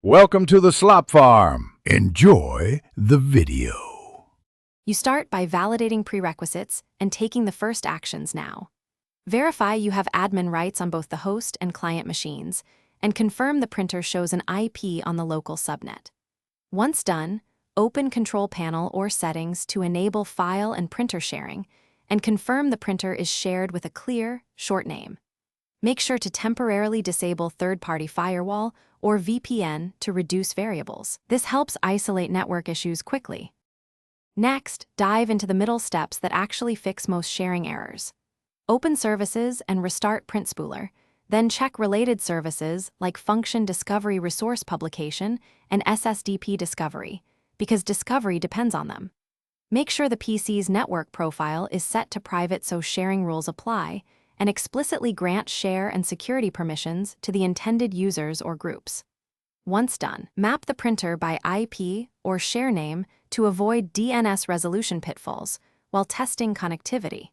Welcome to the slop farm. Enjoy the video. You start by validating prerequisites and taking the first actions now. Verify you have admin rights on both the host and client machines, and confirm the printer shows an IP on the local subnet. Once done, open Control Panel or Settings to enable file and printer sharing, and confirm the printer is shared with a clear, short name. Make sure to temporarily disable third-party firewall or VPN to reduce variables. This helps isolate network issues quickly. Next, dive into the middle steps that actually fix most sharing errors. Open Services and restart Print Spooler, then check related services like Function Discovery Resource Publication and SSDP Discovery, because discovery depends on them. Make sure the PC's network profile is set to private so sharing rules apply, and explicitly grant share and security permissions to the intended users or groups. Once done, map the printer by IP or share name to avoid DNS resolution pitfalls while testing connectivity.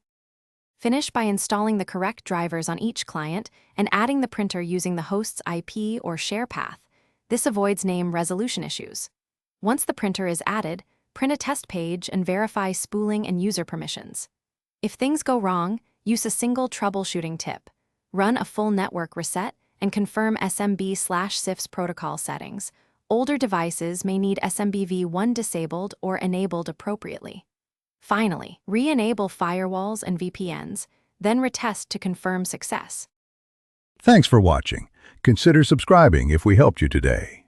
Finish by installing the correct drivers on each client and adding the printer using the host's IP or share path. This avoids name resolution issues. Once the printer is added, print a test page and verify spooling and user permissions. If things go wrong, use a single troubleshooting tip. Run a full network reset and confirm SMB/CIFS protocol settings. Older devices may need SMBv1 disabled or enabled appropriately. Finally, re-enable firewalls and VPNs, then retest to confirm success. Thanks for watching. Consider subscribing if we helped you today.